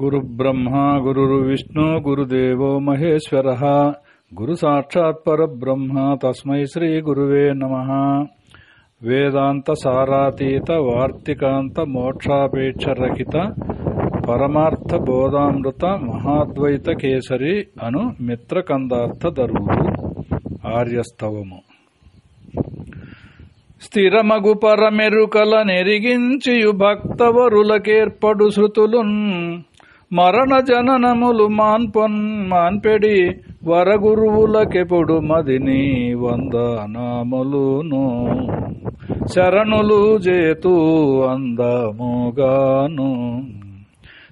గురుబ్రహ్మ గురుర్విష్ణు గురుదేవో మహేశ్వరః గురు సాక్షాత్ పరబ్రహ్మ తస్మై శ్రీ గురువే నమః. వేదాంత సారాతీత వార్తికాంత మోక్షాపేక్షరహిత పరమార్థ బోధామృత మహాద్వైత కేసరి అను మిత్రకందార్థ దరువులు ఆర్యస్తవము. స్థిరమగు పరమెరుకల నెరిగించియు భక్తవరులకేర్పడు శృతులున్ మరణ జననములు మాన్పెడి వరగురువులకెప్పుడు మదిని వందనాములును శరణులు చేతూ అందముగాను.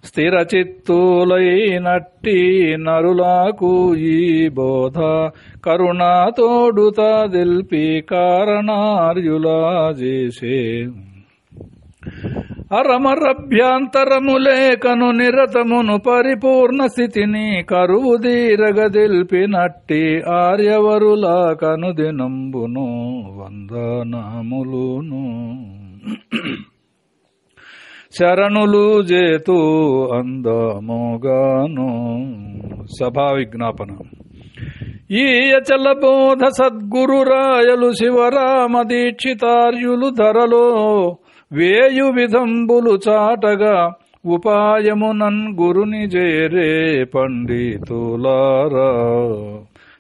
స్థిర చిత్తులైనట్టి నరులకు ఈ బోధ కరుణాతోడుత దిల్పి కారణార్యులా చేసే అరమరభ్యాంతరములేకను నిరతమును పరిపూర్ణ స్థితిని కరువు దీరగదిల్పినట్టి ఆర్యవరుల కనుదినంబును వందనములును శరణులు చేతూ అందముగాను. సభా విజ్ఞాపన. ఈ అచల బోధ సద్గురురాయలు శివరామ దీక్షితార్యులు ధరలో వేయు విధంబులు చాటగా ఉపాయమునన్ గురుని చేరే పండితులారా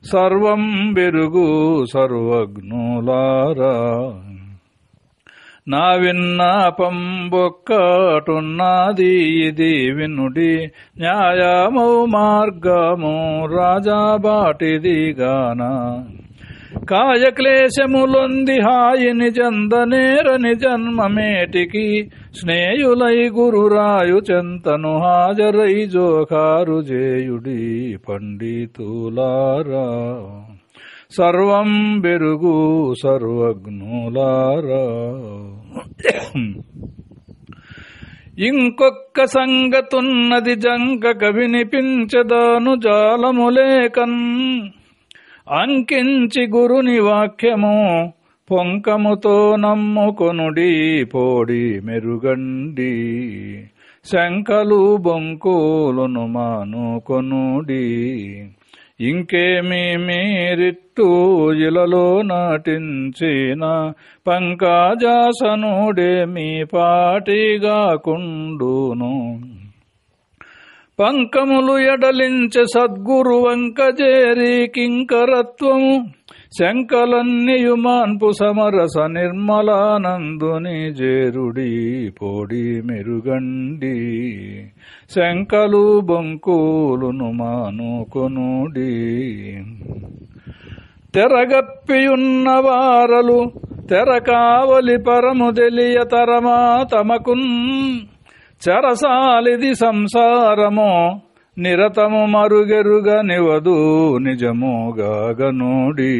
సర్వం బెరుగు సర్వజ్ఞులారా. నా విన్నపంబొక్కటున్నది ఇది వినుడి న్యాయమౌ మార్గము రాజాబాటిది గాన కాయక్లేశములొంది హాయిని చందనేరని జన్మమేటికి స్నేయులై గురురాయు చెంతను హాజరై జోకారు జేయుడి పండితులారా సర్వం బెరుగు సర్వజ్ఞులారా. ఇంకొక్క సంగతున్నది జంకక వినిపించదాను జాలములేకన్ అంకించి గురుని వాక్యము పొంకముతో నమ్ముకొనుడి పోడి మెరుగండి శంకలు బొంకులను మానుకొనుడి. ఇంకేమీ మీరిట్టు ఇలలో నాటించిన పంకజాసనుడే మీ పాటిగాకుండును. పంకములు ఎడలించే సద్గురు వంకజేరి కింకరత్వము శంకలన్నియు మాన్పు సమరస నిర్మలానందుని జేరుడి పోడి మెరుగండి శంకలు బొంకులును మానుకొనుడి. తెరగప్పియున్న వారలు తెరకావలి పరము తెలియ తరమా తమకున్ చరసాలిది సంసారము నిరతము మరుగెరుగ నివదు నిజముగాగనుడి.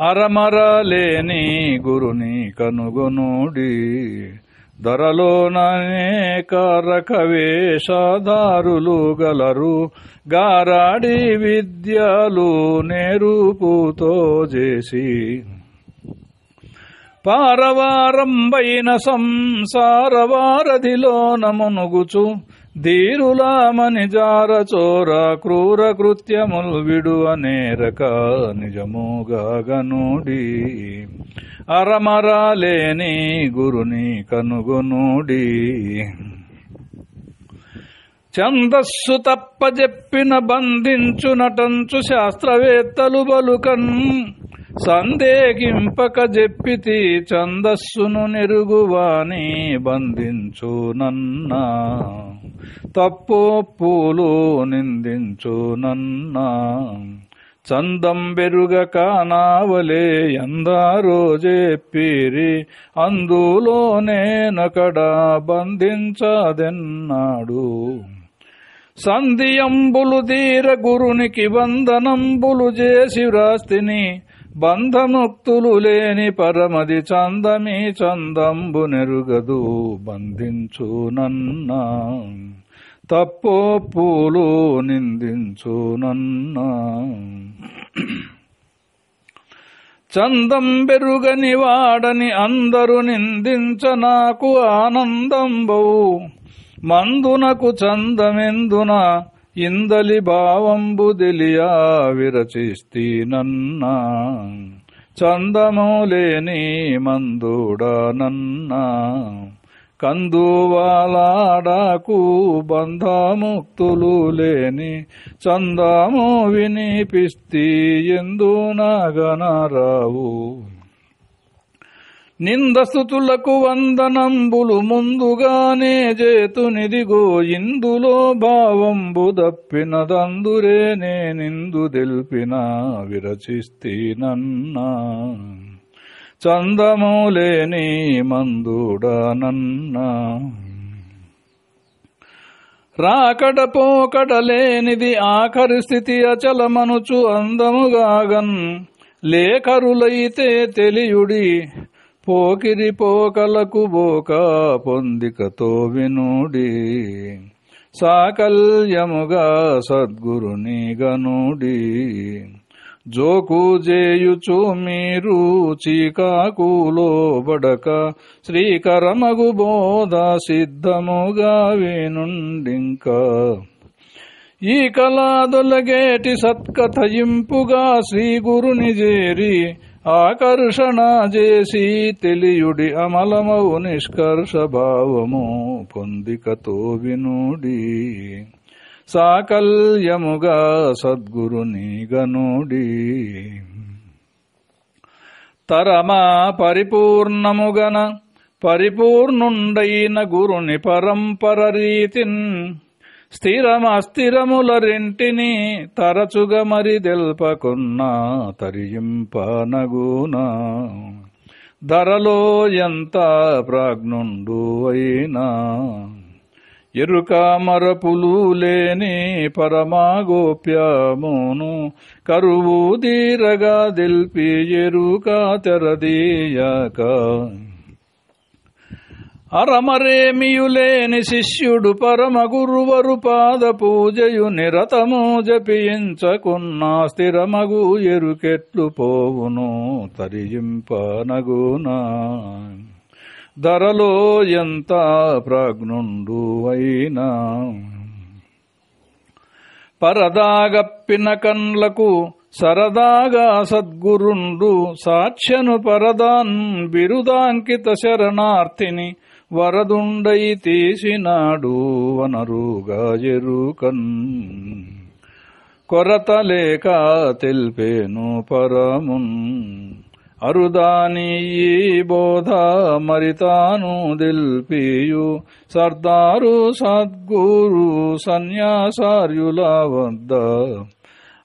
అరమరలేని గురుని కనుగొనుడి ధరలోననేక రకవేషధారులు గలరు గారాడి విద్యలు నేరుపుతో చేసి పారవారంబైన సంసార వారధిలోన మునుగుచు ధీరులామని జారచోర క్రూర కృత్యములు విడువనేరక నిజముగాగనుడి. అరమరలేని గురుని కనుగొనుడి. ఛందస్సు తప్పజెప్పిన బంధించునటంచు శాస్త్రవేత్తలు బలుకన్ సందేహింపక జెప్పితి ఛందస్సును నెరుగువాని బంధించునన్నా తప్పొప్పులు నిందించునన్నా చందం బెరుగక నావలే ఎందరో జెప్పిరి అందులోనేనకడ బంధించదెన్నాడు. సంధియంబులు దీర గురునికి వందనంబులు చేసి వ్రాస్తిని బంధముక్తులు లేని పరమది చందమి చందంబు నెరుగదు బంధించునన్నా తప్పొప్పులు నిందించునన్నా. చందం బెరుగని వాడని అందరు నిందించ నాకు ఆనందంబవు మందునకు చందమెందున ఇందలి భావంబు తెలియా విరచిస్తీనన్నా చందములేని మందుడానన్నా కందువాలాడకు బంధముక్తులు లేని చందము వినిపిస్తీ ఎందునగనరావు నిందస్తుతులకు వందనంబులు ముందుగానే చేతునిదిగో ఇందులో భావంబు దప్పినదందురే నేనిందు తెల్పిన విరచిస్తీనన్నా చందములేని మందుడానన్నా రాకడ పోకడలేనిది ఆఖరి స్థితి అచలమనుచు అందముగాగన్ లేఖరులైతే తెలియుడి పోకిరి పోకలకు బోక పొందికతో వినుడి సాకల్యముగా సద్గురుని గనుడి జోకు చేయుచు మీరు చీకాకులో బడక శ్రీకరమగు బోధ సిద్ధముగా వినుండింకా ఈ కళాదొలగేటి సత్కథయింపుగా శ్రీ గురుని చేరి ఆకర్షణ చేసి తెలియుడి అమలమౌ నిష్కర్ష భావము పొందికతో వినుడి సాకల్యముగా సద్గురుని గనుడి తరమా పరిపూర్ణముగన పరిపూర్ణుండైన గురుని పరంపర రీతిన్ స్థిరమస్థిరముల రెంటిని తరచుగా మరి తెల్పకున్నా తరింపనగునా ధరలో ఎంత ప్రాజ్ఞుండు అయినా ఎరుక మరపులు లేని పరమాగోప్యమును కరువు దీరగా దిల్పి ఎరుక తెరదీయక అరమరేమియులేని శిష్యుడు పరమ గురువరు పాద పూజయు నిరతము జపించకున్నా స్థిరమగు ఎరుకెట్లు పోవును తరింపనగునా ధరలో ఎంత ప్రాజ్ఞుండు అయినా పరదాగప్పిన కండ్లకు సరదాగా సద్గురుండు సాక్ష్యను పరదాన్ బిరుదాంకిత శరణార్థిని వరదుండై తీసినాడు వనరుగా ఎరుకన్ కొరత లేక తెల్పేను పరమున్ అరుదాని ఈ బోధ మరితాను దిల్పియు సర్దారు సద్గురు సన్యాసార్యుల వద్ద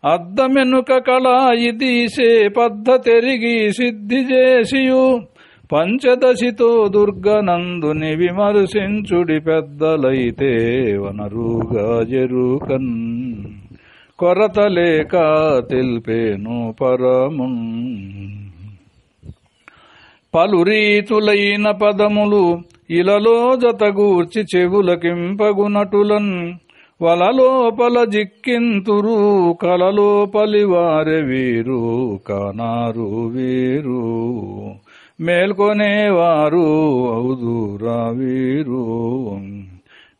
అద్దమెనుక కళాయి తీసే పద్ధతెరిగి సిద్ధి చేసియు పంచదశితో దుర్గనందుని విమర్శించుడి పెద్దలైతే వనరుగా ఎరుకన్ కొరత లేక తెల్పేను పరమున్ పలు రీతులైన పదములు ఇలలో జతగూర్చి చెవులకింపగునటులన్ వలలోపల జిక్కింతురు కలలోపలి వారె వీరు కానారు వీరు మేల్కొనేవారు అవుదురా వీరు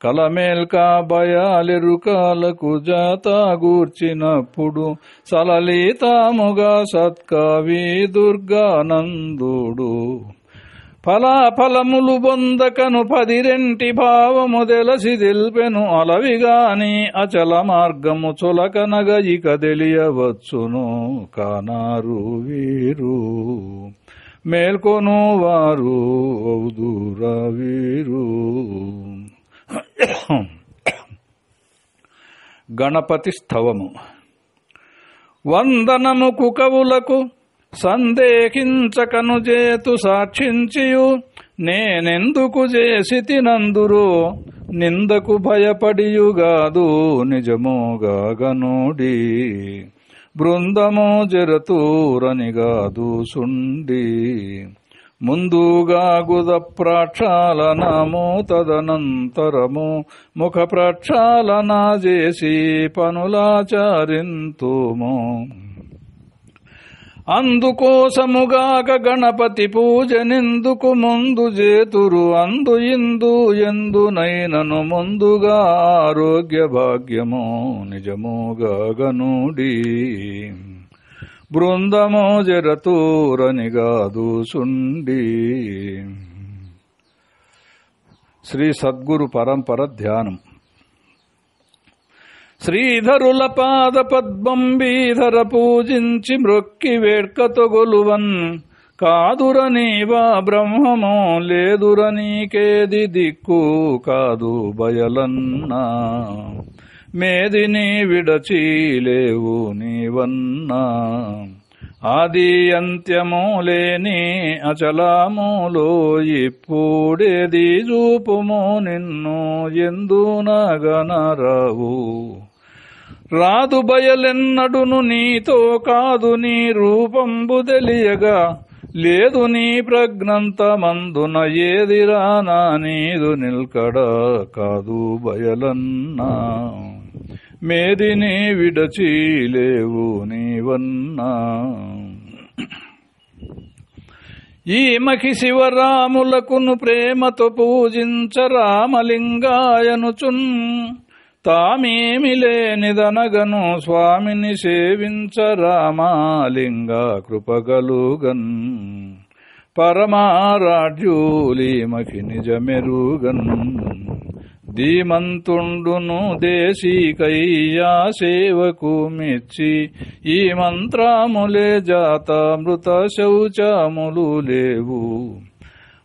కలమేల్క భయాలెరుకాలకు జాత గూర్చినప్పుడు సలలితాముగా సత్కవి దుర్గానందుడు ఫలాఫలములు బొందకను 10 భావము తెలసి తెల్పెను అలవిగాని అచల మార్గము చొలకనగ ఇక తెలియవచ్చును కానారు వీరు మేల్కొను వారు అవుదురా వీరు గణపతి స్థవము వందనముకు కవులకు సందేహించకను చేతు సాక్షించియు నేనెందుకు చేసి తినందురో నిందకు భయపడియుగాదు నిజముగా గనుడి బృందము జరతూరనిగాదు సుండి ముందుగా గుద ప్రక్షాళనము తదనంతరము ముఖ ప్రక్షాళన చేసి పనులాచరింతుము అందుకోసముగాక గణపతి పూజనెందుకు ముందు చేతురు అందు ఇందు ఎందునైనను ముందుగా ఆరోగ్య భాగ్యమో నిజముగా గనుడి బృందమో జరతూరనిగాదు సుండి. శ్రీ సద్గురు పరంపర ధ్యానం. శ్రీధరుల పాద పద్మం బీధర పూజించి మ్రొక్కి వేడ్కతో గొలువన్ కాదురనీవా బ్రహ్మమో లేదురనీకేది దిక్కు కాదు బయలన్నా మేదిని విడచి లేవు నీవన్నా ఆది అంత్యము లేని అచలాములో ఇప్పుడేది చూపుమో నిన్ను ఎందునగనరావు రాదు బయలెన్నడును నీతో కాదు నీ రూపంబు తెలియగా లేదు నీ ప్రజ్ఞంతమందున ఏదిరానా నీదు నిల్కడ కాదు బయలన్నా మేదిని విడచి లేవు నీవన్నా. ఈ మఖి శివరాములకును ప్రేమతో పూజించ రామలింగాయనుచున్ తామేమి లేనిదనగను స్వామిని సేవించ రామాలింగ కృపగలుగన్ పరమారాధ్యులి మఖి నిజమెరుగన్ ధీమంతుండును దేశికయ్యా సేవకు మెచ్చి ఈ మంత్రములే జాతామృత శౌచములు లేవు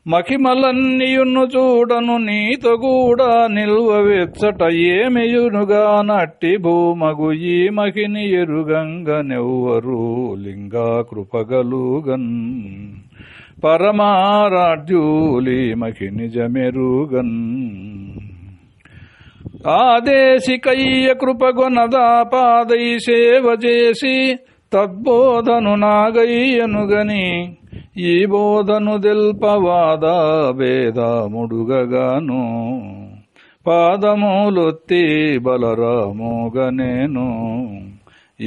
మహిమలన్నీయును చూడను నీతో కూడా నిల్వవెచ్చట ఏమియునుగా నట్టి భూమగు ఈ మహిని ఎరుగంగనెవ్వరు లింగా కృపగలుగన్ పరమారాధ్యులి మహి నిజమెరుగన్ ఆదేశికయ్య కృపగొనదా పాదై సేవ చేసి తద్బోధను నాగయ్యనుగని ఈ బోధను దెల్పవాదా భేదముడుగగాను పాదములొత్తి బలరామోగనేను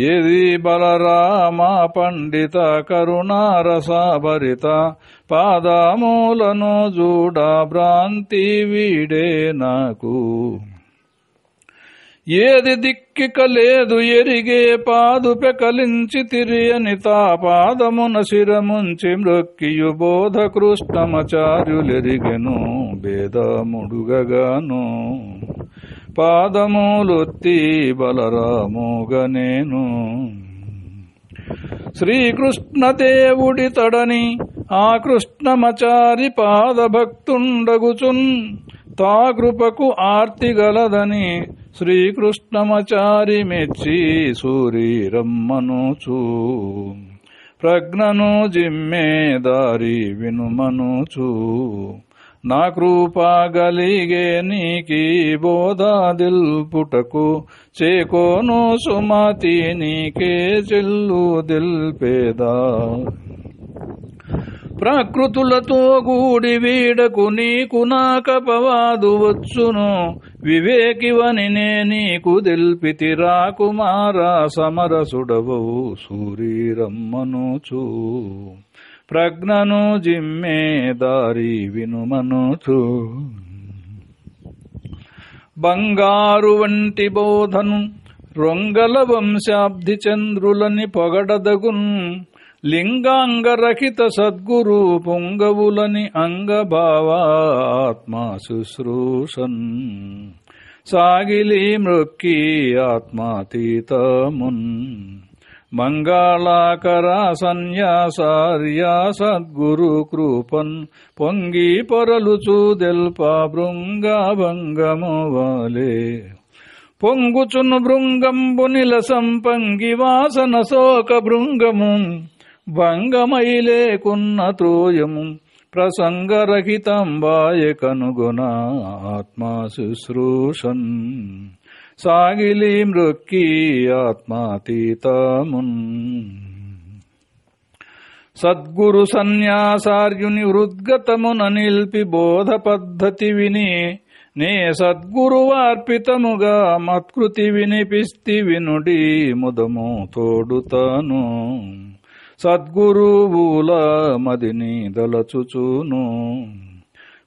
ఏది బలరామ పండిత కరుణారసభరిత పాదములను చూడ భ్రాంతి వీడే నాకు ఏది దిక్కిక లేదు ఎరిగే పాదు పెకలించి తిరియని తా పాదమున శిరముంచి మ్రొక్కియు బోధ కృష్ణమాచార్యులెరిగెను భేదముడుగగాను పాదములొత్తి బలరామోగనేను శ్రీకృష్ణదేవుడి తడని ఆ కృష్ణమాచారి పాదభక్తుండగుచున్ తా కృపకు ఆర్తిగలదని శ్రీకృష్ణమాచారి మెచ్చి సూరీరమ్మనుచు ప్రజ్ఞను జిమ్మే దారి వినుమనుచు నా కృపా గలిగే నీకి బోధాదిల్పుటకు చేకోను సుమతి నీకే చెల్లు దిల్పేదా ప్రకృతులతో గూడి వీడకు నీకు నాకపవాదు వచ్చును వివేకివని నే నీకు దెల్పితి రాకుమారా సమరసుడవవు సూరీరమ్మనుచు ప్రజ్ఞను జిమ్మే దారి వినుమనుచు బంగారు వంటి బోధను రొంగల వంశాబ్ది చంద్రులని పొగడదగున్ లింగాంగరహిత సద్గురు పొంగవులని అంగభావ ఆత్మ శుశ్రూషన్ సాగిలి మ్రొక్కి ఆత్మాతీతమున్ మంగళాకర సన్యాసార్య సద్గురు కృపన్ పొంగి పొరలుచు దెల్ప భృంగభంగము వాలే పొంగుచును భృంగంబు నిలసం పంగి వాసన శోక భృంగము భంగమైలేకున్న త్రోయము ప్రసంగరహితంబాయ కనుగొన ఆత్మా శుశ్రూషన్ సాగిలి మ్రొక్కి ఆత్మాతీతమున్ సద్గురు సన్యాసార్యుని హృద్గతమున నిల్పి బోధ పద్ధతి విని నే సద్గురువార్పితముగా మత్కృతి వినిపిస్తి వినుడి ముదము తోడుతాను సద్గురువుల మదిని దలచుచును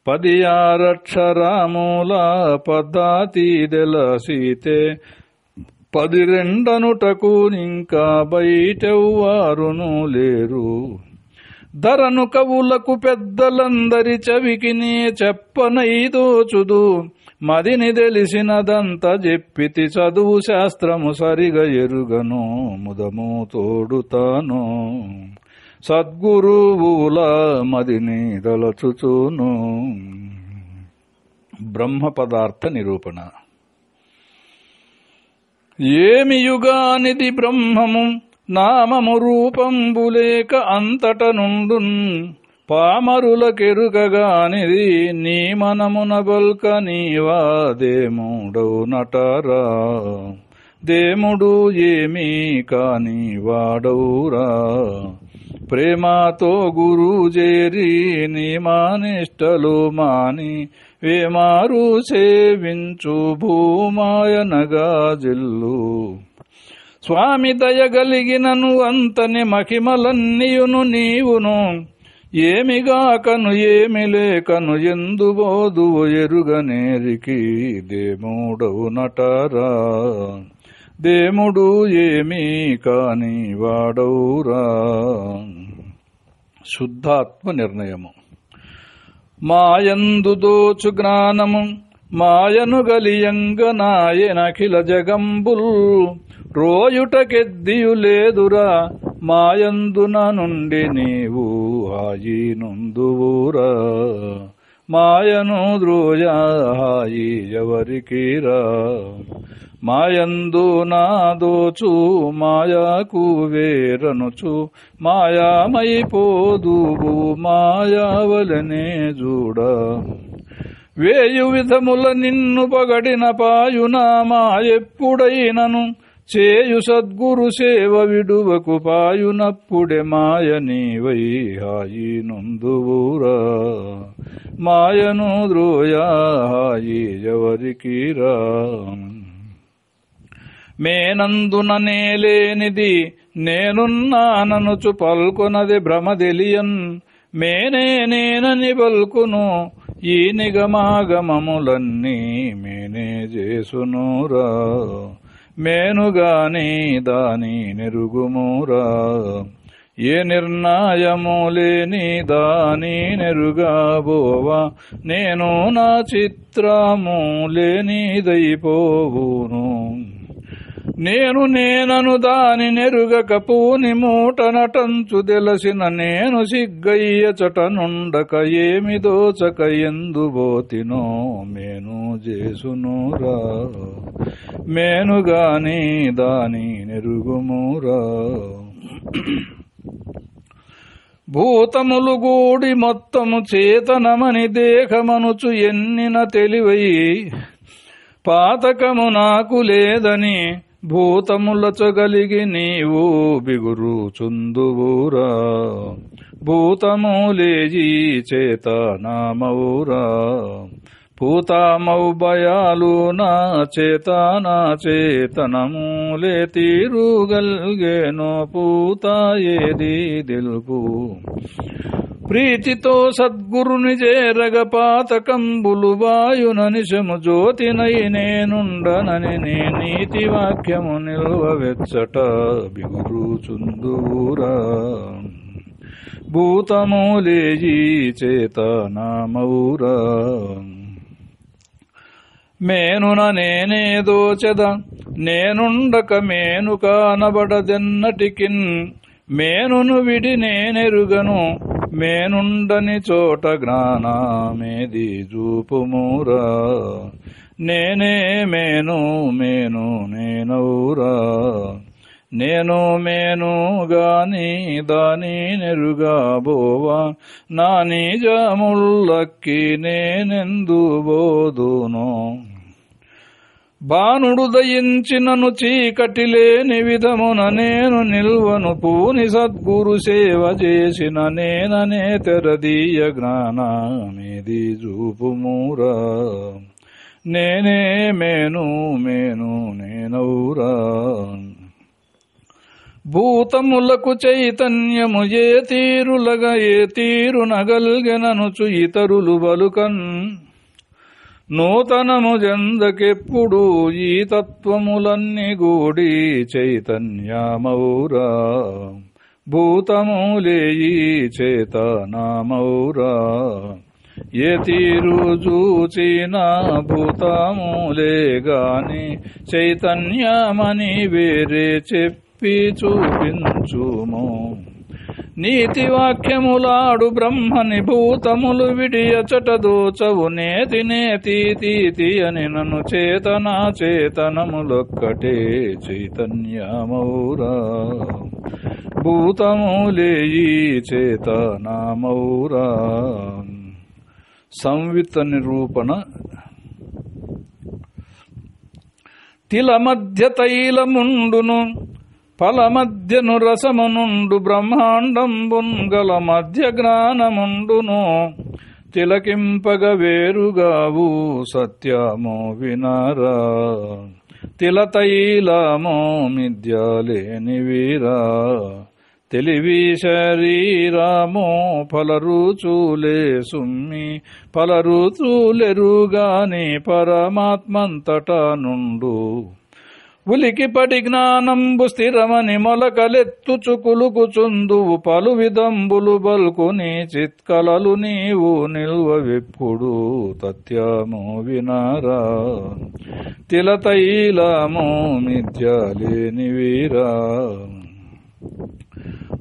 16 పద్ధతి దెలసితే 12 ఇంకా బయటెవ్వారును లేరు ధరను కవులకు పెద్దలందరి చెవికిని చెప్పనైదోచుదు మదిని తెలిసినదంత చెప్పితి చదువు శాస్త్రము సరిగా ఎరుగను ముదము తోడుతాను సద్గురువుల మదిని దలచుచును బ్రహ్మ పదార్థ నిరూపణ ఏమి యుగానిది బ్రహ్మము నామము రూపంబులేక అంతట నుండున్ పామరులకెరుకగానిది నీ మనమున బల్క నీవా దేముడవు నటరా దేముడు ఏమీ కాని వాడవురా ప్రేమతో గురు చేరి నియమానిష్టలు మాని వేమారు సేవించు భూమాయనగా జిల్లు స్వామి దయగలిగినను అంతని మహిమలన్నీయును నీవును ఏమిగాకను ఏమి లేకను ఎందుబోదువు ఎరుగనేరికి దేముడవు నటరా దేముడు ఏమీ కాని వాడవురా శుద్ధాత్మ నిర్ణయము మాయందు దోచు జ్ఞానము మాయను గలియంగ నాయనఖిల జగంబుల్ రోయుటకెద్దియు లేదురా మాయందున నుండి నీవు హాయి నుందువురా మాయను ద్రోయ హాయి ఎవరికిరా మాయందు నా దోచు మాయాకు వేరనుచు మాయామైపోదువు మాయావలనే చూడ వేయు విధముల నిన్ను పగడిన పాయునా మాయెప్పుడైనను చేయు సద్గురు సేవ విడువకు పాయునప్పుడే మాయ నీవై హాయి నుందువురా మాయను ద్రోయ హాయి ఎవరికిరా మేనందున నేలేనిది నేనున్నాననుచు పల్కొనది భ్రమదెలియన్ నేనని పల్కును ఈ నిగమాగమములన్నీ మేనే చేసునురా మేనుగాని దాని నెరుగుమురా ఏ నిర్ణయము లేని దాని నెరుగాబోవా నేను నా చిత్రము లేనిదైపోవును నేనను దాని నెరుగక పూని మూట నటంచు తెలసిన నేను సిగ్గయ్య చటనుండక ఏమి దోచక ఎందుబోతినో మేను చేసునురా మేనుగాని దాని నెరుగుమురా భూతములు గూడి మొత్తము చేతనమని దేహమనుచు ఎన్నిన తెలివై పాతకము నాకు లేదని భూతములచగలిగి నీవు బిగురుచుందువురా భూతములేజీ చేతనామౌరా పూతామౌ భయాలు నా చేతనములే తీరుగల్గేనో పూత ఏది తెలుపు ప్రీతితో సద్గురుని చేరగ పాతకంబులు వాయున నిశము జ్యోతినై నేనుండనని నే నీతి వాక్యము నిల్వవెచ్చట బిగురుచుందువురా భూతములేజీ చేతనామౌరా మేనున నేనే దోచెద నేనుండక మేను కానబడదెన్నటికిన్ మేనును విడి నేనెరుగను మేనుండని చోట జ్ఞానమేది చూపుమురా నేనే మేను నేనౌరా నేను మేను గాని దాని నెరుగాబోవా నా నిజముల్లక్కి నేనెందు బోదును బాణుడు దయించినను చీకటి లేని విధమున నేను నిల్వను పూని సద్గురు సేవ చేసిన నేననే తెరదీయ జ్ఞానమేది చూపుమురా నేనే మేను నేనౌరా భూతములకు చైతన్యము ఏ తీరులగా ఏ తీరునగల్గెననుచు ఇతరులు బలుకన్ నూతనము జందకెప్పుడు ఈ తత్వములన్నీ గూడి చైతన్యమౌరా భూతములే ఈ చేతనమౌరా ఏ తీరు చూచినా భూతములే గాని చైతన్యమని వేరే చెప్పి చూపించుము నీతి వాక్యములాడు బ్రహ్మని భూతములు విడియచట దోచవు నేతి నేతి అని నన్ను చేతనములొక్కటే చైతన్యమౌరా భూతములే ఈ చేతనమౌరా. సంవిత నిరూపణ. తిల మధ్య తైలముండును ఫల మధ్యను రసమునుండు బ్రహ్మాండంబుంగల మధ్య జ్ఞానముండును తిలకింపగ వేరుగావు సత్యమో వినరా తిల తైలమో మిథ్యలేని వీరా తెలివి శరీరమో ఫలరుచూలే సుమ్మి ఫలరుచూలెరుగాని పరమాత్మంతటా నుండు ఉలికిపడి జ్ఞానంబు స్థిరమని మొలకలెత్తుచు కులుకుచుందువు పలు విధంబులు బల్కుని చిత్కలలు నీవు నిల్వవెప్పుడు తత్యమో వినరా తిలతైలమో మిథ్యలేని వీరా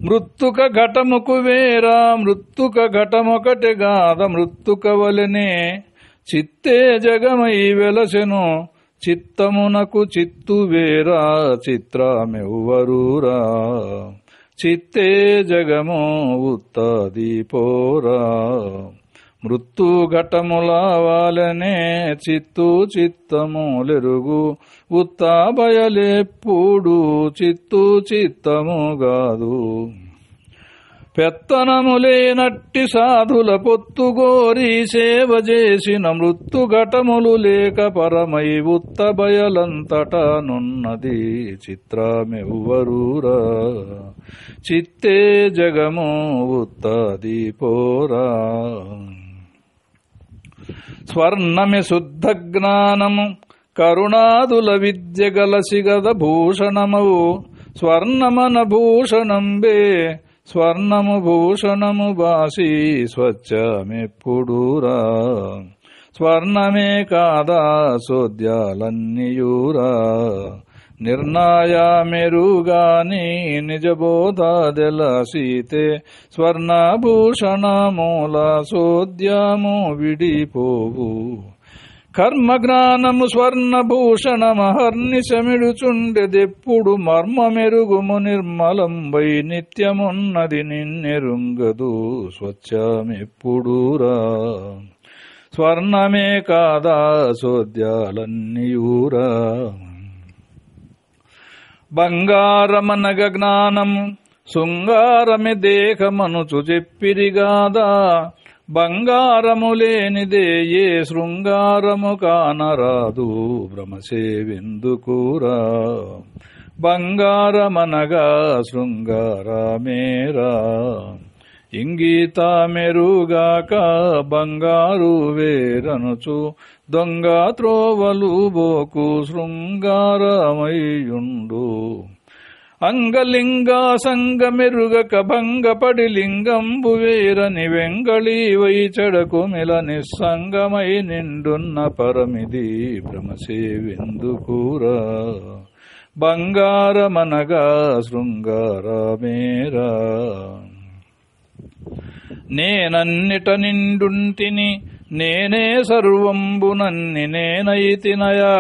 మృత్తుక ఘటముకు వేరా మృత్తుక ఘటమొకటి గాద మృత్తుక వలెనే చిత్తే జగమై వెలసెను చిత్తమునకు చిత్తు వేరా చిత్రమెవ్వరూరా చిత్తే జగమో ఉత్తది పోరా మృత్తు ఘటముల వాలనే చిత్తు చిత్తములెరుగు ఉత్త బయలెప్పుడు చిత్తు చిత్తముగాదు పెత్తనములేనట్టి సాధుల పొత్తుగోరి సేవ చేసిన మృత్తు ఘటములు లేక పరమై ఉత్త బయలంతటా నున్నది చిత్రమెవ్వరూరా చిత్తే జగము ఉత్తది పోరా స్వర్ణమి శుద్ధ జ్ఞానము కరుణాదుల విద్య గలసిగద భూషణమవు స్వర్ణమన భూషణంబే స్వర్ణము భూషణము బాసి స్వచ్ఛమెప్పుడూరా స్వర్ణమే కాదా సోద్యాలన్నీయూరా నిర్ణయమెరుగాని నిజబోధదెలసీతే స్వర్ణభూషణమూల సోద్యము విడిపోవు కర్మజ్ఞానము స్వర్ణభూషణమహర్నిశమిడుచుండెదెప్పుడు మర్మమెరుగుము నిర్మలంబై నిత్యమున్నది నిన్నెరుంగదు స్వచ్ఛమెప్పుడూరా స్వర్ణమే కాదా సోద్యాలన్నీయూరా బంగారమనగ జ్ఞానము శృంగారమి దేహమనుచు చెప్పిరిగాదా బంగారము లేనిదే ఏ శృంగారము కానరాదు భ్రమసేవెందుకురా బంగారమనగా శృంగారమేరా ఇంగీత మెరుగాక బంగారు వేరనుచు దొంగ త్రోవలు బోకు శృంగారమయ్యుండు అంగలింగా సంగమెరుగక భంగపడి లింగంబు వేరని వెంగళీ వైచడకు మెల నిస్సంగమై నిండున్న పరమిది భ్రమసేవెందుకురా బంగారమనగా శృంగారమేరా నేనన్నిట నిండుంటిని నేనే సర్వంబునన్ని నేనైతినయా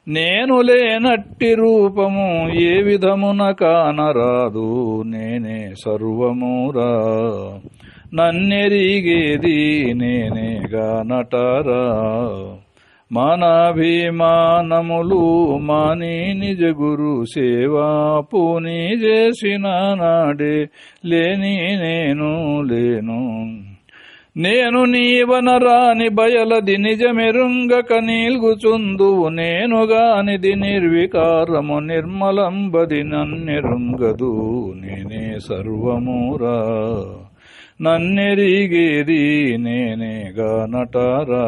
నేను లేనట్టి రూపము ఏ విధమున కానరాదు నేనే సర్వమురా నన్నెరిగేది నేనేగా నటరా మానాభిమానములు మాని నిజ గురు సేవా పూని చేసిన నాడే లేని నేను లేను నేను నీవనరాని బయలది నిజమెరుంగక నీల్గుచుందువు నేనుగానిది నిర్వికారము నిర్మలంబది నన్నెరుంగదు నేనే సర్వమురా నన్నెరిగేది నేనేగా నటారా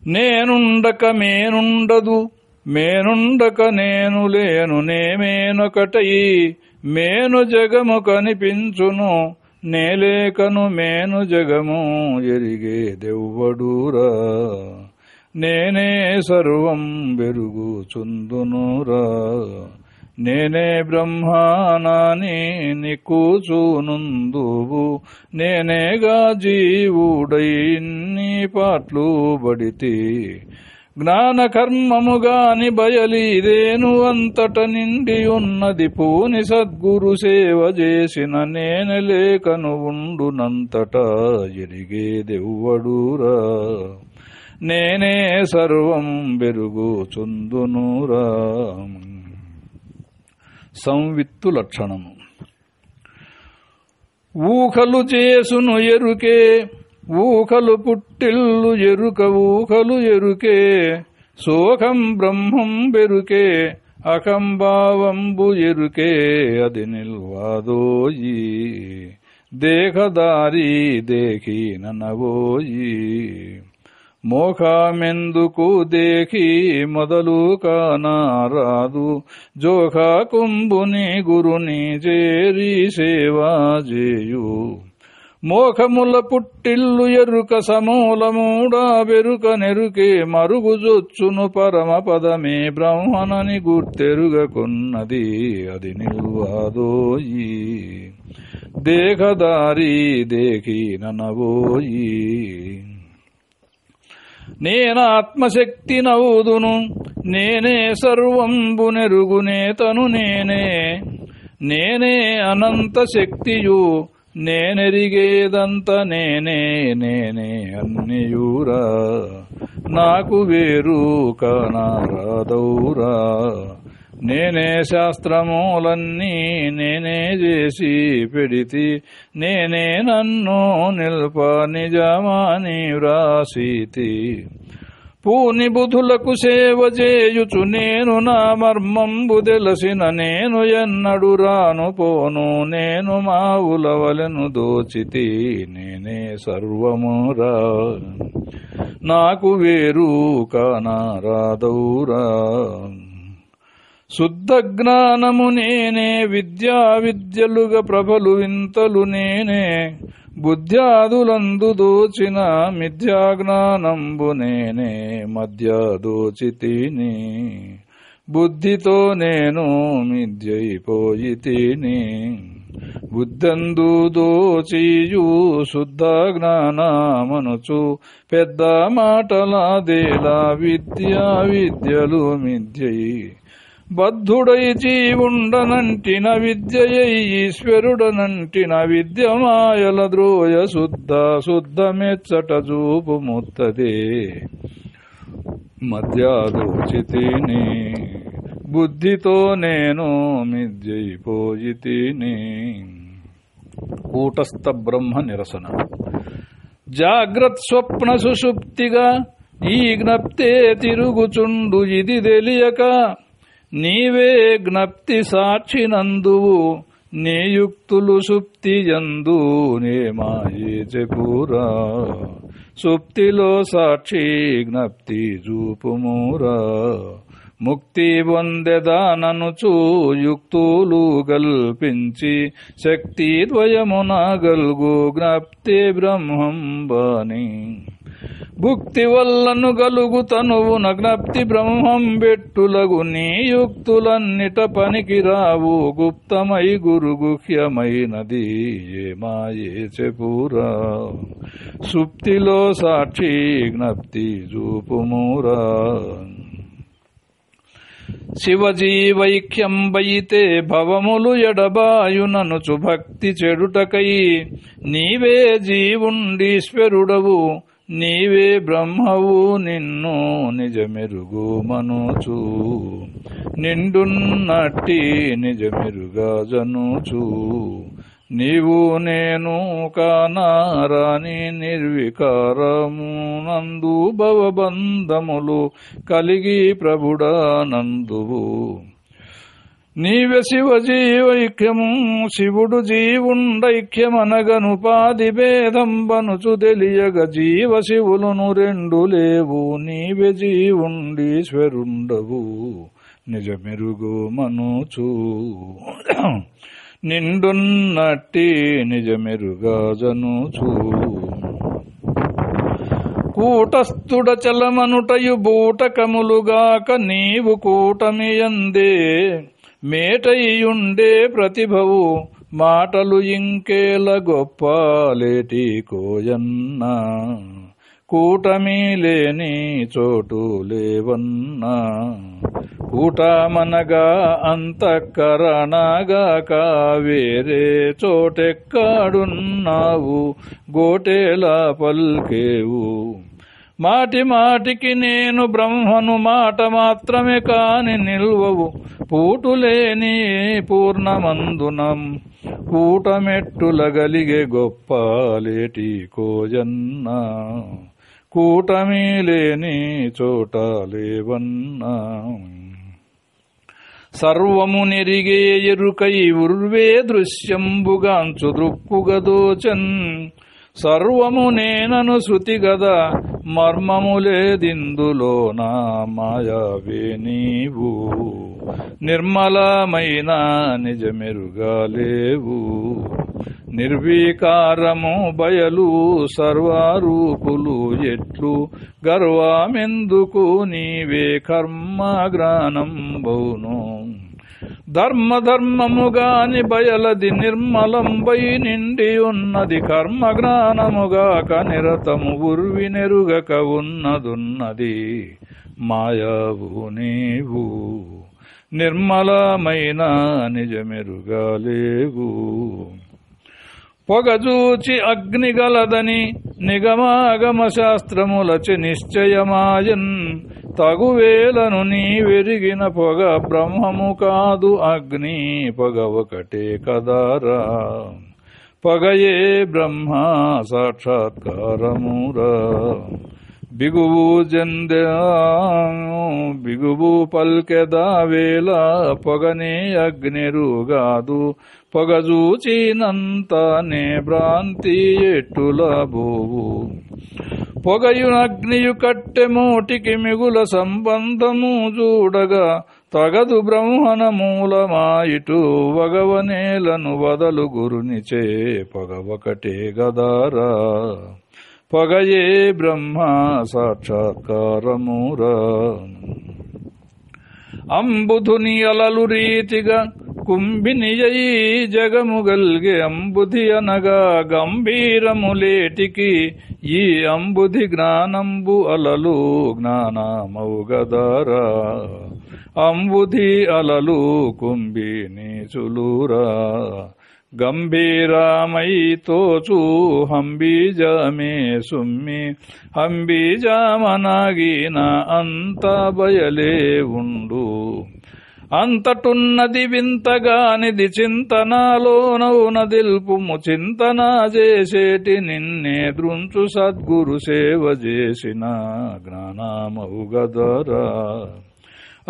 నేనుండక మేనుండదు మేనుండక నేను లేను నేమేనొకటై మేను జగము కనిపించును నేలేకను మేను జగము ఎరిగేదెవ్వడూరా నేనే సర్వం బెరుగుచుందునురా నేనే బ్రహ్మానాని నికూచునుందువు నేనేగా జీవుడై ఇన్ని పాట్లు బడితి జ్ఞాన కర్మముగాని బయలిదేను అంతట నిండి ఉన్నది పూని సద్గురు సేవ చేసిన నేను లేకను ఉండునంతట ఎరిగేదెవ్వడూరా నేనే సర్వం బెరుగుచుందునురా సంవిత్తు లక్షణము ఊహలు చేసును ఎరుకే ఊహలు పుట్టిల్లు ఎరుక ఊహలు ఎరుకే సోఖం బ్రహ్మం బెరుకే అకంభావంబు ఎరుకే అది నిల్వాదోయి దేహదారి దేఖి ననవోయి మోఖమెందుకు దేఖి మొదలు కానారాదు జోఖా కుంభుని గురుని చేరి సేవా చేయు మోఖముల పుట్టిల్లు ఎరుక సమూలమూడా బెరుక నెరుకే మరుగుజొచ్చును పరమ పదమే బ్రహ్మనని గుర్తెరుగకున్నది అది నిల్వాదోయి దేహదారి దేఖి ననవోయి నేనాత్మశక్తి నవుదును నేనే సర్వంబు నెరుగునేతను నేనే అనంత శక్తియు నేనెరిగేదంత నేనే అన్నియూరా నాకు వేరు కానారాదౌరా నేనే శాస్త్రములన్నీ నేనే చేసి పెడితి నేనే నన్ను నిల్ప నిజమాని వ్రాసితి పూని బుధులకు సేవ చేయుచు నేను నా మర్మంబు తెలిసిన నేను ఎన్నడు రాను పోను నేను మావులవలను దోచితి నేనే సర్వమురా నాకు వేరు కానారాదౌరా శుద్ధ జ్ఞానము నేనే విద్యలుగా ప్రభలు వింతలు నేనే బుద్ధ్యాదులందు దోచిన మిథ్యాజ్ఞానంబు నేనే మధ్య దోచితిని బుద్ధితో నేను మిథ్యైపోయితిని బుద్ధందు దోచియు శుద్ధ జ్ఞానమనుచు పెద్ద మాటలాదేలా విద్యలు మిథ్యై బద్ధుడై జీవుండనంటిన విద్యయై ఈశ్వరుడనంటిన విద్య మాయల ద్రోయ శుద్ధ మెచ్చట చూపు ముత్తదే మధ్యాదోచితిని బుద్ధితో నేను మిథ్యైపోయితిని కూటస్థ బ్రహ్మ నిరసన జాగ్రత్ స్వప్న సుషుప్తిగా ఈ జ్ఞప్తే తిరుగుచుండు ఇది తెలియక నీవే జ్ఞప్తి సాక్షినందువు నీ యుక్తులు సుప్తి యందు నే మాయే చెప్పురా సుప్తిలో సాక్షి జ్ఞప్తి చూపుమురా ముక్తి పొందెదాననుచు యుక్తులు గల్పించి శక్తి ద్వయమున గల్గు జ్ఞప్తి బ్రహ్మం బాని భుక్తి వల్లను గలుగు తనువున జ్ఞప్తి బ్రహ్మం బెట్టులగు నీ యుక్తులన్నిట పనికి రావు గుప్తమై గురుగుహ్యమైనది ఏ మాయే చెప్పురా సుప్తిలో సాక్షి జ్ఞప్తి చూపుమురా శివజీవైక్యం బయితే భవములు ఎడబాయుననుచు భక్తి చెడుటకై నీవే జీవుండీశ్వరుడవు నీవే బ్రహ్మవు నిన్ను నిజమెరుగు మనుచు నిండున్నట్టి నిజమెరుగా జనుచు నీవు నేను కానారాని నిర్వికారమునందు భవబంధములు కలిగి ప్రభుడానందువు. నీవే శివజీవైక్యము శివుడు జీవుండైక్యమనగనుపాది భేదంబనుచు తెలియగ జీవ శివులను రెండు లేవు. నీవే జీవుండీశ్వరుండవు నిజమెరుగు మనుచు నిండున్నట్టి నిజమెరుగాజనుచు. కూటస్థుడ చలమనుటయు బూటకములుగాక నీవు కూటమియందే మేటయుండే ప్రతిభవు మాటలు ఇంకేల గొప్పలేటి కోయన్నా. కూటమి లేని చోటు లేవన్నా కూటమనగా అంతఃకరణగాక వేరే చోటెక్కడున్నావు గోటేలా పల్కేవు. మాటి మాటికి నేను బ్రహ్మను మాట మాత్రమే కాని నిల్వవు పూటులేని పూర్ణమందునం కూటమెట్టులగలిగే గొప్పలేటి కోజన్నా. కూటమి లేని చోట లేవన్నా సర్వము నెరిగే ఎరుకై ఉర్వే దృశ్యంబుగాంచు దృక్కుగదోచన్. సర్వము నేనను శృతి గద మర్మములేదిందులో నా మాయావే నీవు. నిర్మలమైన నిజమెరుగాలేవు నిర్వికారము బయలు సర్వరూపులు ఎట్లు గర్వమెందుకు నీవే కర్మగ్రానం బౌను. ధర్మధర్మముగాని బయలది నిర్మలంబై నిండి ఉన్నది కర్మజ్ఞానముగాక నిరతము ఉర్వి నెరుగక ఉన్నదున్నది మాయావు నీవు. నిర్మలమైన నిజమెరుగాలేవు పొగజూచి అగ్నిగలదని నిగమాగమ శాస్త్రములచి నిశ్చయమాయన్. తగువేలను నీవెరిగిన పొగ బ్రహ్మము కాదు అగ్ని పొగ ఒకటే కదారా. పొగయే బ్రహ్మ సాక్షాత్కారమురా. బిగువు బిగువు పల్కెదావేళ పొగనే అగ్నిరుగాదు. పొగజూచినంతనే భ్రాంతి ఎట్టుల బోవు. పొగయునగ్నియు కట్టెమూటికి మిగుల సంబంధము చూడగా తగదు బ్రహ్మణ మూలమాయిటు వగవనేలను వదలు గురునిచే పొగ ఒకటే గదారా. పొగయే బ్రహ్మ సాక్షాత్కారమురా. అంబుధుని అలలు రీతిగా కుంభినియై జగము గల్గే అంబుధి అనగా గంభీరములేటికి ఈ అంబుధి జ్ఞానంబు అలలు జ్ఞానమౌగదారా. అంబుధి అలలు కుంభిని చులురా. గంభీరమై తోచు హంబీజమే సుమ్మి హంబీజమనగిన అంత బయలే ఉండు. అంతటున్నది వింతగానిది చింతనలోనవునదిల్పుము. చింతన చేసేటి నిన్నే దృంచు సద్గురు సేవ చేసిన జ్ఞానమౌగదరా.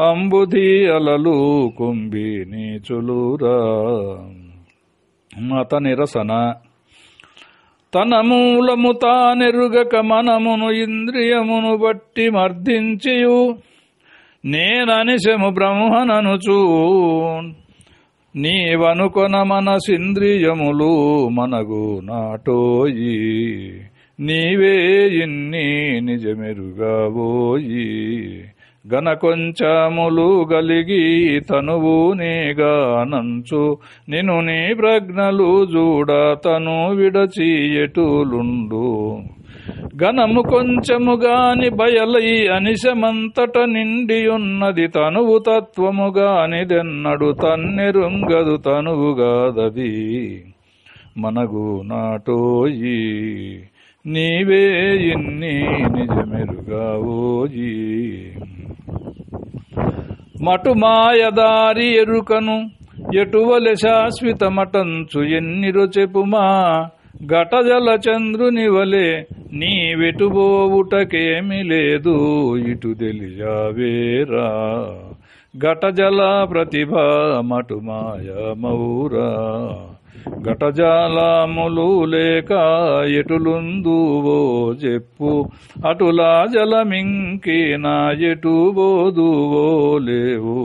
అంబుధి అలలు కుంభిని చులురా. మత నిరసన తన మూలము తానెరుగక మనమును ఇంద్రియమును బట్టి మర్దించియు నేననిశము బ్రహ్మననుచూ. నీవనుకొన మనసింద్రియములు మనగు నాటోయి. నీవే ఇన్ని నిజమెరుగావోయి. గన కొంచెములు గలిగి తనువునేగానంచు నిను నీ ప్రజ్ఞలు చూడ తను విడచి ఎటులుండు. గణము కొంచెముగాని బయలై అనిశమంతట నిండియున్నది తనువు తత్వముగానిదెన్నడు తన్నెరుంగదు తనువుగాదది మనగు నాటోయి. నీవే ఇన్ని నిజమెరుగావోయి. మటు మాయదారి ఎరుకను ఎటువలె శాశ్వతమటంచు ఎన్నిరో చెప్పుమా ఘటజల చంద్రుని వలె నీవెటుబోవుటకేమి లేదు ఇటు తెలియవేరా ఘటజల ప్రతిభ మటు మాయమౌరా ఘటజాలములు లేక ఎటులుందువో చెప్పు అటులా జలమింకేనా ఎటు బోదువో లేవు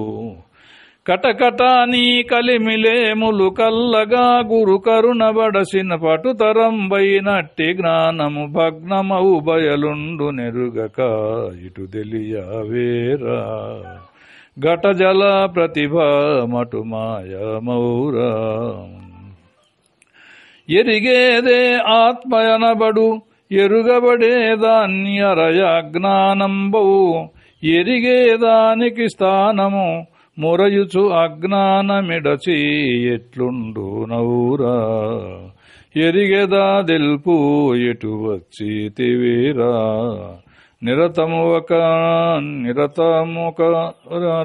కటకటాని కలిమిలేములు కల్లగా గురు కరుణబడసిన పటుతరంబైనట్టి జ్ఞానము భగ్నమౌ బయలుండు నెరుగక ఇటు తెలియవేరా ఘటజల ప్రతిభ మటు మాయమౌరా ఎరిగేదే ఆత్మయనబడు ఎరుగబడేదాన్ని అరయ జ్ఞానంబవు ఎరిగేదానికి స్థానము మొరయుచు అజ్ఞానమిడచి ఎట్లుండు నౌరా ఎరిగెదా దెల్పు ఎటు వచ్చి తివిరా నిరతముక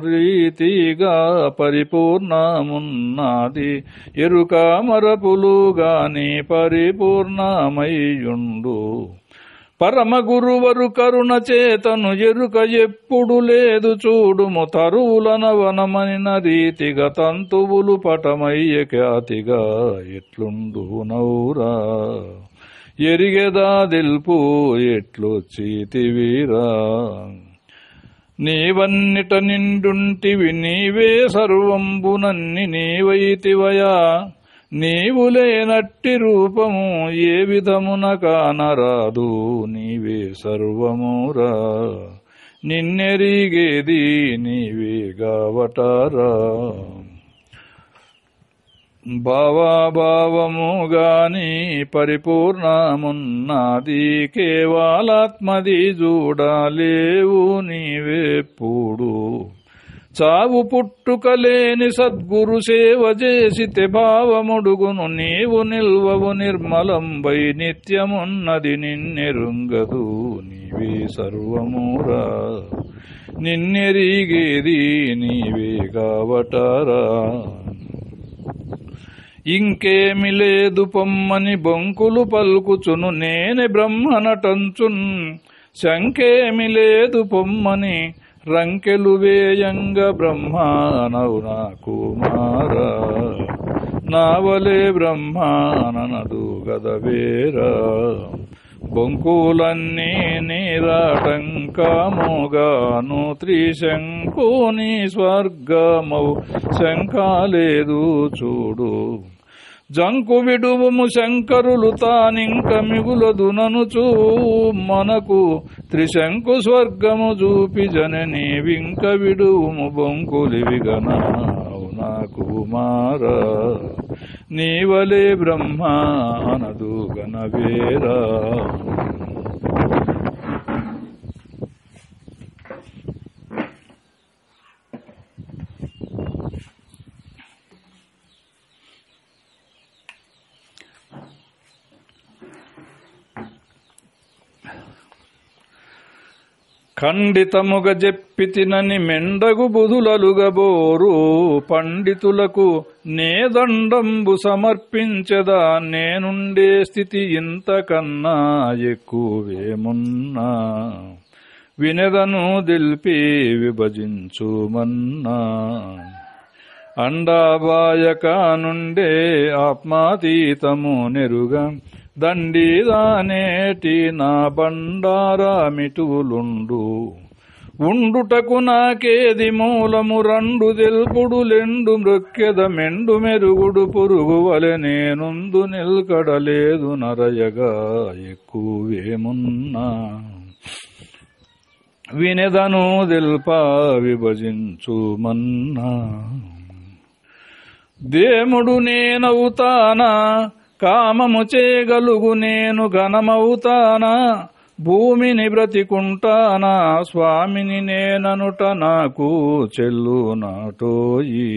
రీతిగా పరిపూర్ణమున్నది ఎరుక మరపులు గాని పరిపూర్ణమయ్యుండు పరమ గురువరు కరుణ చేతను ఎరుక ఎప్పుడు లేదు చూడుము తరువులనవనమనిన రీతిగా తంతువులు పటమయ్య ఖ్యాతిగా ఎట్లుండు నౌరా ఎరిగెదా దెల్పు ఎట్లొచ్చితివిరా నీవన్నిట నిండుంటివి నీవే సర్వంబునన్ని నీవైతివయా నీవు లేనట్టి రూపము ఏ విధమున కానరాదు నీవే సర్వమురా నిన్నెరిగేది నీవే గావటారా భావాభావము గాని పరిపూర్ణమున్నది కేవలాత్మది చూడలేవు నీవెప్పుడు చావు పుట్టుకలేని సద్గురు సేవ చేసితే భావముడుగును నీవు నిల్వవు నిర్మలంబై నిత్యమున్నది నిన్నెరుంగదు నీవే సర్వమురా నిన్నెరిగేది నీవే కావటారా ఇంకేమి లేదు పొమ్మని బొంకులు పలుకుచును నేనే బ్రహ్మనటంచున్ శంకేమి లేదు పొమ్మని రంకెలు వేయంగ బ్రహ్మానవు నా కుమారా నావలే బ్రహ్మాననదు గదవేరా బొంకులన్నీ నీరాటంకముగాను త్రిశంకుని స్వర్గమౌ శంకాలేదు చూడు జంకు విడువుము శంకరులు తానింక మిగులదుననుచూ మనకు త్రిశంకు స్వర్గము చూపి జనని వింక విడువుము బొంకులివిగన అవునా కుమారా నీవలే బ్రహ్మ అనదు గణవేరా ఖండితముగ జెప్పితినని మెండగు బుధులలుగబోరు పండితులకు నేదండంబు సమర్పించదా నేనుండే స్థితి ఇంతకన్నా ఎక్కువేమున్నా వినెదను దిల్పి విభజించుమన్నా అండాబాయక నుండే ఆత్మాతీతము నెరుగా దండిదానేటి నా బండారామిటులుండు ఉండుటకు నాకేది మూలము రెండు తెల్పుడు లెండు మృక్కెద మెండు మెరుగుడు పురుగు వలె నేనుందు నిల్కడలేదు నరయగా ఎక్కువేమున్నా వినెదను దిల్ప విభజించుమన్నా దేముడు నేనవుతానా కామము చేయగలుగు నేను ఘనమవుతానా భూమిని బ్రతికుంటానా స్వామిని నేననుట నాకు చెల్లునాటోయి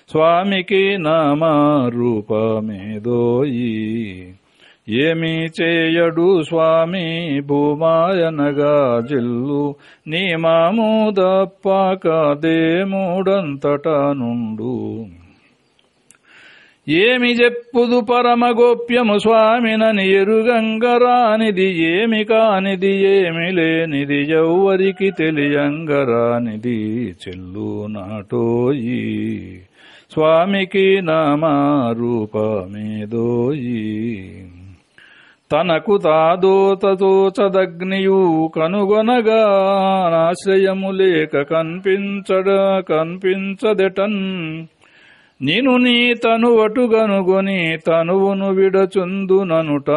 స్వామికి నామా రూపమేదోయి ఏమీ చేయడు స్వామి భూమాయనగా జిల్లు నీ మామూదప్పక దేముడంతటా నుండు ఏమి చెప్పుదు పరమగోప్యము స్వామినని ఎరుగంగరానిది, ఏమి కానిది ఏమి లేనిది ఎవ్వరికి తెలియంగరానిది, చెల్లు నాటోయి స్వామికి నామరూపమేదోయి. తనకు తాదోతోచదగ్నియు కనుగొనగా ఆశ్రయము లేక కనిపించదెటన్, నిను నీ తనువటుగనుగొని తనువును విడచుందుననుట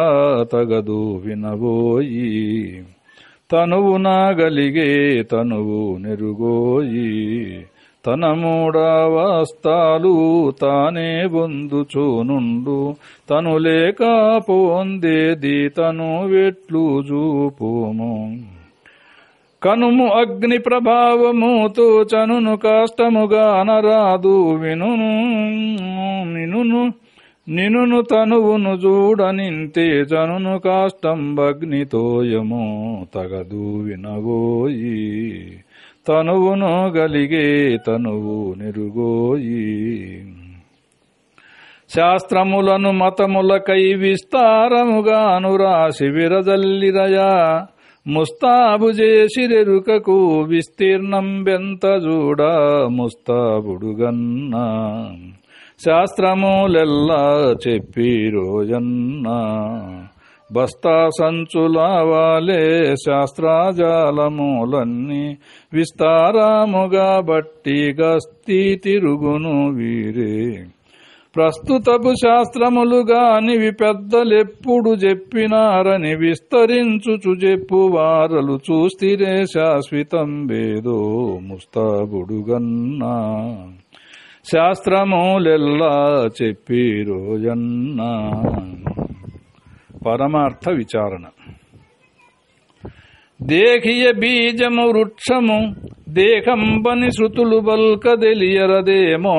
తగదు వినబోయి. తనువు నాగలిగే తనువు నెరుగోయి, తన మూడవస్తాలు తానే బొందుచోనుండు, తను లేక పొందేది తను వెట్లు చూపుము. కనుము అగ్ని ప్రభావముతో చనును కష్టముగా అనరాదు, నినును తనువును చూడనింతే చనును కాష్టంబగ్నితోయము తగదు వినబోయి. తనువును గలిగే తనువు నెరుగోయి. శాస్త్రములను మతములకై విస్తారముగాను రాసి విరజల్లిరయా, ముస్తాబు చేసిరెరుకకు విస్తీర్ణం బెంత చూడ ముస్తాబుడుగన్నా. శాస్త్రములెల్లా చెప్పిరోయన్నా, బస్తా సంచుల వాలే శాస్త్రాజాలములన్నీ విస్తారముగా బట్టి గస్తీ తిరుగును వీరే. ప్రస్తుతపు శాస్త్రములుగానివి పెద్దలెప్పుడు చెప్పినారని విస్తరించుచు చెప్పు వారలు చూస్తిరే శాశ్వతం వేదో ముస్తాబుడుగన్నా. శాస్త్రములెల్లా చెప్పిరోయన్నా. పరమార్థ విచారణ. దేఖియ బీజము వృక్షము దేహంబని శృతులు బల్కదెలియరదేమో,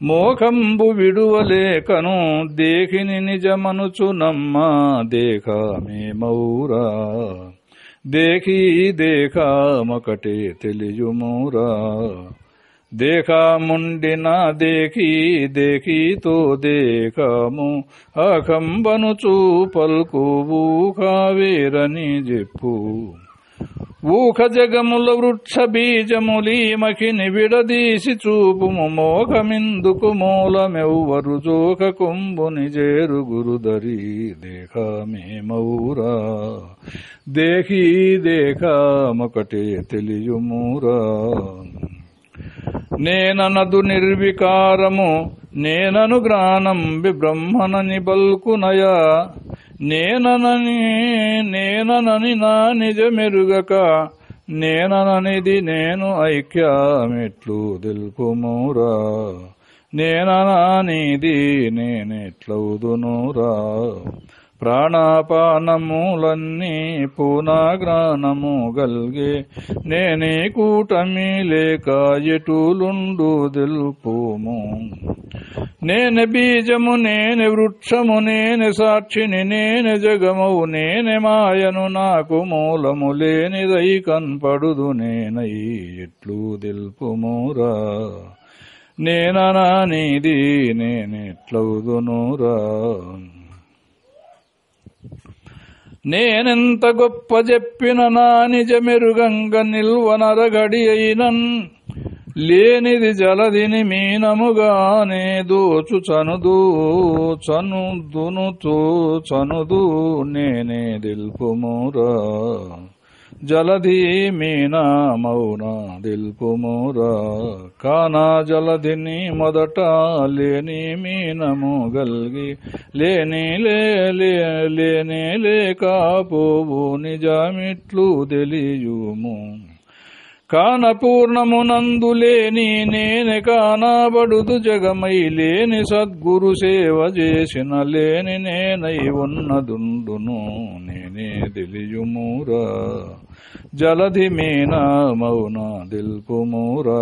మోకంబు విడువలేకను దేహిని నిజమనుచు నమ్మ దేహమేమౌరా. దేహీ దేహమొకటే తెలియుమూరా, దేహముండిన దేహీ దేహీతో దేహము అకంబనుచు పల్కు ఊహావేరని చెప్పు. ఊహ జగముల వృక్ష బీజములీమకిని విడదీసి చూపుము, మోహమిందుకు మూలమెవ్వరు జోక కుంభుని చేరు గురుదరి దేహమేమౌరా. దేహీ దేహమొకటే తెలియుమూరా. నేననదు నిర్వికారము నేనను జ్ఞానం బ్రహ్మనని బల్కునయా, నేననని నా నిజమెరుగక నేనననిది నేను ఐక్యమెట్లు తెలుపుమూరా. నేనననిది నేనెట్లవుదునురా. ప్రాణాపానములన్నీ పూనాగ్రానము గల్గే నేనే కూటమి లేక ఎటులుండు తెలుపుము. నేనే బీజము నేనే వృక్షము నేనే సాక్షిని నేనే జగమవు నేనే మాయను నాకు మూలము లేనిదై కన్పడుదు నేనై ఎట్లు తెలుపుమూరా. నేనననిది నేనెట్లవుదునురా. నేనెంత గొప్ప చెప్పిన నా నిజమెరుగంగ నిల్వనరగడి అయినన్, లేనిది జలదిని మీనముగానే దోచు చనుదు నేనే దిల్పుమూరా. జలధి మీనా మౌన దిల్పుమూరా. కానా జలధిని మొదట లేని మీనము గల్గి లేని లేకపోవు నిజమిట్లు తెలియుము. కాన పూర్ణమునందు లేని నేనే కానబడుదు జగమై, లేని సద్గురు సేవ చేసిన లేని నేనై ఉన్నదుండును నేనే తెలియుమూరా. జలధి మీనా మౌన దిల్పుమూరా.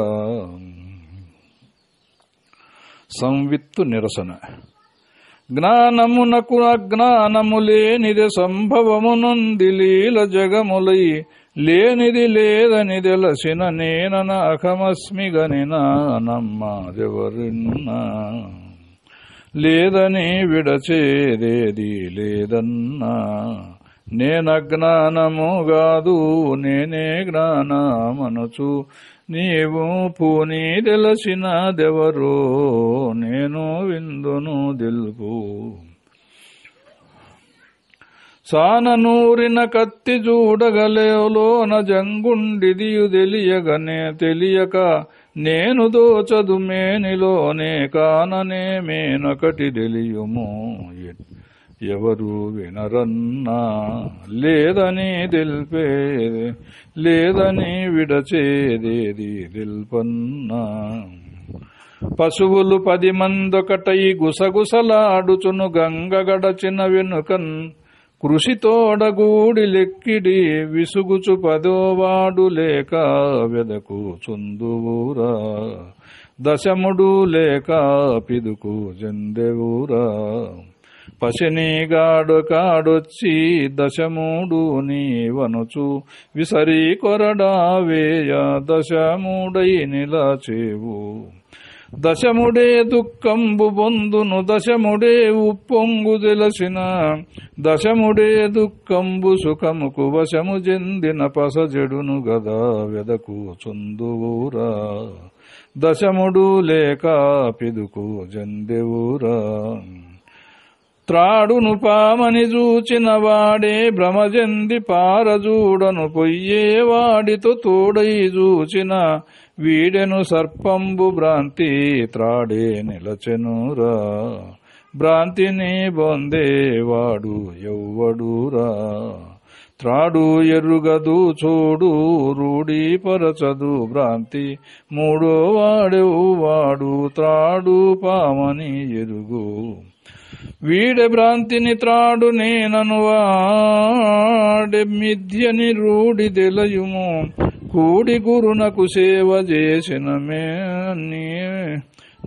సంవిత్తు నిరసన. జ్ఞానమునకు అజ్ఞానము లేనిది సంభవమునుంది లీల జగములై, లేనిది లేదని తెలసిన నేనన అహమస్మి గనినా నమ్మారెవరిన్నా. లేదని విడచేదేది లేదన్నా. నేనజ్ఞానము గాదు నేనే జ్ఞానమనుచు నీవు పూని తెలిసినదెవరో నేను విందును దిల్పు. సాననూరిన కత్తి చూడగలేలోన జంగుండిదియు తెలియగనే తెలియక నేను దోచదు మేనిలోనే కాననే మేనొకటి తెలియుము ఎవరు వినరన్నా. లేదని తెలిపేది లేదని విడచేదేది దిల్పన్నా. పశువులు 10 మందొకటై గుసగుసలాడుచును గంగ గడచిన వెనుకన్ కృషితోడగూడి లెక్కిడి విసుగుచు 10వాడు లేక వెదకు చుందువురా. దశముడు లేక పిదుకు జందెవురా. పశనిగాడు కాడొచ్చి దశముడు నీవనుచు విసరి కొరడా వేయ దశముడై నిలచేవు. దశముడే దుఃఖంబు బొందును దశముడే ఉప్పొంగు తెలిసిన. దశముడే దుఃఖంబు సుఖముకు వశము చెందిన పసజడును గదా వెదకు చుందువురా. దశముడు లేక పిదుకు జందెవురా. త్రాడును పామని చూచిన వాడే భ్రమజంది పారజూడను పొయ్యేవాడితో తోడై చూచిన వీడెను సర్పంబు భ్రాంతి త్రాడే నిలచెనురా. భ్రాంతిని బొందేవాడు ఎవ్వడురా. త్రాడు ఎరుగదు చూడు రూఢీపరచదు భ్రాంతి మూడో వాడెవ్వాడు త్రాడు పామని ఎరుగు. వీడే భ్రాంతిని త్రాడు నేనను వాడే మిథ్యని రూఢి తెలయుము. కూడి గురునకు సేవ చేసిన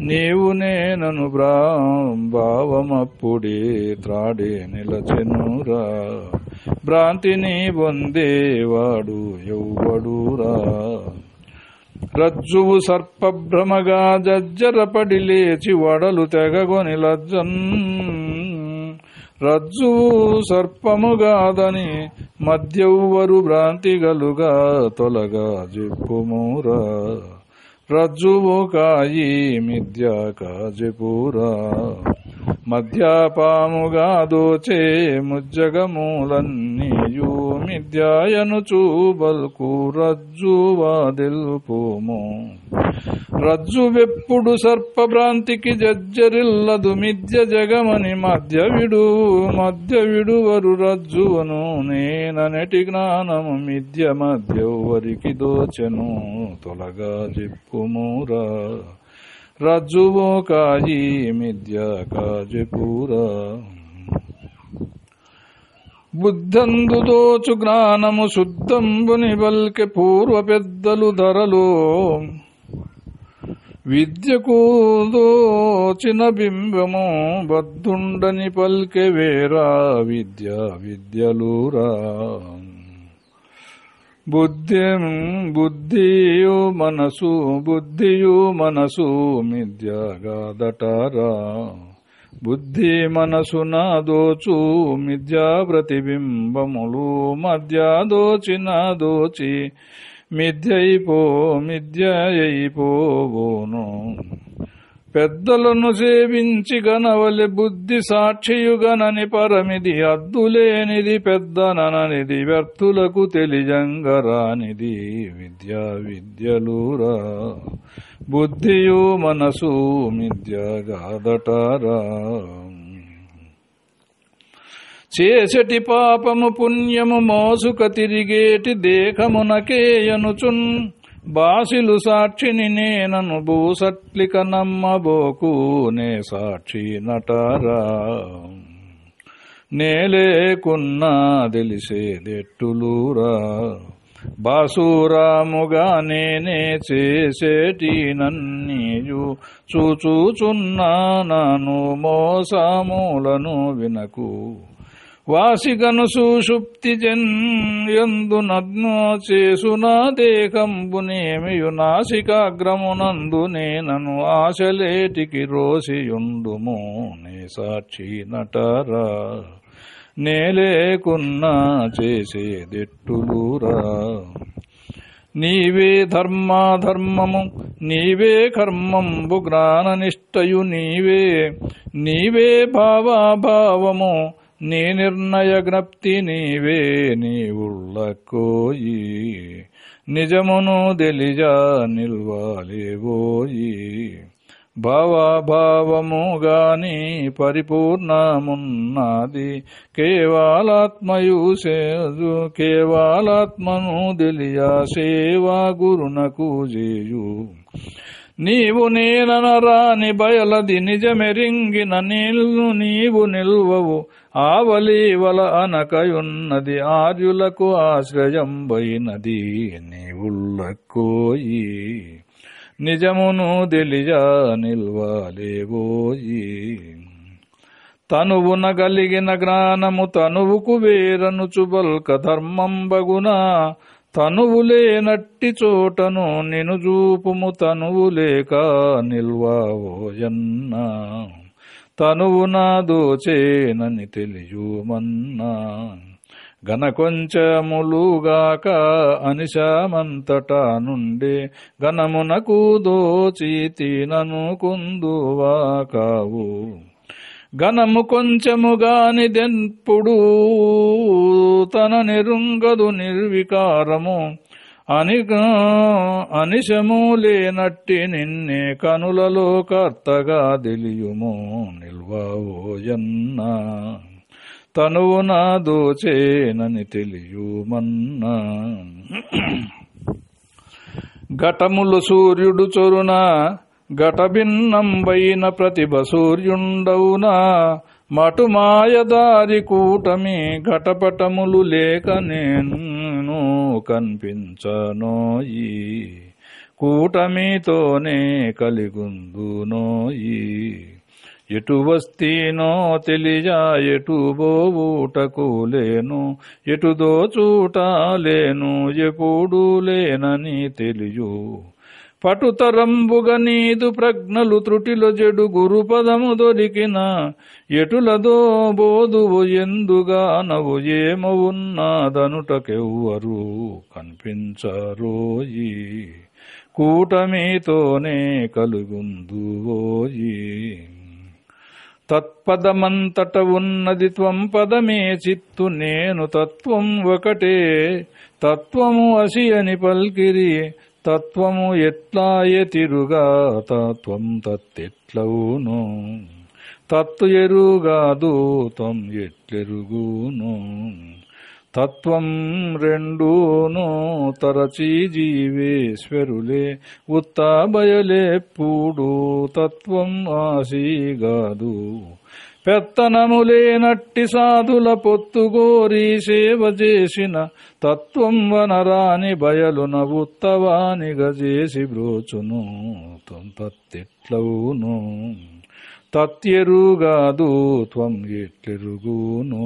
నీవు నేనను భావమప్పుడే త్రాడే నిలచెనురా. భ్రాంతిని పొందేవాడు ఎవ్వడురా. రజ్జువు సర్పభ్రమగా జజ్జరపడి లేచి వడలు తెగగొని లజ్జన్. రజ్జువు సర్పముగాదని మధ్యవ్వరు భ్రాంతిగలుగా తొలగా చెప్పుమురా. రజ్జువు కాయి మిథ్య కాజెపురా. మధ్యాపాముగా దోచే ముజ్జగమూలన్నీయు మిథ్యాయనుచు బల్కు రజ్జువాదెల్పుము. రజ్జువెప్పుడు సర్పభ్రాంతికి జజ్జరిల్లదు మిథ్య జగమని మధ్యవిడువరు రజ్జువను నేననటి జ్ఞానము మిథ్య మధ్యవరికి దోచెను తొలగా చెప్పుమురా. రజ్జువో కాయి మిథ్య కాజెపురా. బుద్ధందు దోచు జ్ఞానము శుద్ధంబుని బల్కె పూర్వ పెద్దలు ధరలో. విద్యకు దోచిన బింబము బద్ధుండని పల్కె వేరా విద్యలురా. బుద్ధియు మనసు మిథ్యగాదటరా. బుద్ధి మనసున దోచు మిథ్యా ప్రతిబింబములు మధ్య దోచిన దోచి మిథ్యయిపోవును. పెద్దలను సేవించి గనవలె బుద్ధి సాక్షియుగనని పరమిది అద్దులేనిది పెద్దననిది వ్యర్థులకు తెలియంగరానిది విద్యలురా. బుద్ధియు మనసు మిథ్యగాదటరా. చేసటి పాపము పుణ్యము మోసుక తిరిగేటి దేహమునకేయనుచున్. బాసిలు సాక్షిని నేనను భూసట్లిక నమ్మబోకు నే సాక్షి నటరా. నేలేకున్నా తెలిసేదెట్టులురా. బాసురాముగా నేనే చేసేటి నన్నీయు చూచుచున్నాను మోసములను వినకు. వాసిగను సుషుప్తి యందు నగ్న చేసునా దేహంబునేమియు నాసికాగ్రమునందు నేనను ఆశలేటికి రోసియుండుము నే సాక్షి నటరా నే లేకున్నా చేసేదెట్టులురా. నీవే ధర్మాధర్మము నీవే కర్మంబు జ్ఞాననిష్టయు నీవే నీవే భావాభావము నీ నిర్ణయ జ్ఞప్తి నీవే నీవుళ్ళకోయి నిజమును తెలిజా నిల్వాలేవోయి. భావాభావముగాని పరిపూర్ణమున్నది కేవలాత్మయు సేజు కేవలాత్మను తెలియా సేవా గురునకు చేయు. నీవు నేననరాని బయలది నిజమెరింగిన నీవు నిల్వవు ఆవలీవల అనకయున్నది ఆర్యులకు ఆశ్రయంబైనది నీవుళ్ళకోయి నిజమును తెలిజా నిల్వాలేవోయి. తనువున గలిగిన జ్ఞానము తనువుకు వేరనుచు బల్క ధర్మంబగునా తనువులేనట్టి చోటను నిను చూపుము తనువులేక నిల్వావోయన్నా తనువున దోచేనని తెలియుమన్నా. గనకొంచములుగాక అనిశమంతటా నుండే గణమునకు దోచితినను కుందువా కావు. గణము కొంచెముగానిదెప్పుడు తన నిరుంగదు నిర్వికారము అనిశము లేనట్టి నిన్నే కనులలో కర్తగా తెలియుము నిల్వావోయన్నా తనువున దోచేనని తెలియుమన్నా. ఘటములు సూర్యుడు చొరున ఘటభిన్నంబైన ప్రతిభ సూర్యుండవునా మటు మాయదారి కూటమి ఘటపటములు లేక నేను కనిపించనోయి కూటమితోనే కలిగుందునోయి. ఎటు వస్తీనో తెలియా ఎటు బోవుటకు లేను ఎటు దోచూట లేను ఎప్పుడు లేనని తెలియు. పటుతరంబుగ నీదు ప్రజ్ఞలు త్రుటిలో జడు గురుపదము దొరికిన ఎటులదో బోధువు ఎందుగా నవు ఏమవున్నదనుటకెవ్వరు కనిపించరోయి కూటమితోనే కలుగుందువోయి. తత్పదమంతట ఉన్నది త్వం పదమే చిత్తు నేను తత్వం ఒకటే తత్వము అసి అని పల్కిరి తత్వము ఎట్లాయే తిరుగా తత్వం తత్తెట్లవును తత్తు ఎరుగాదు త్వం ఎట్లెరుగును. తత్వం రెండూను తరచి జీవేశ్వరులే ఉత్తా బయలెప్పుడు తత్వం ఆసిగాదు. పెత్తనములేనట్టి సాధుల పొత్తుగోరి సేవ చేసిన తత్వం వనరాని బయలున ఉత్తవానిగా చేసి బ్రోచును త్వం తత్తెట్లవును తత్యెరుగాదు త్వం ఎట్లెరుగును.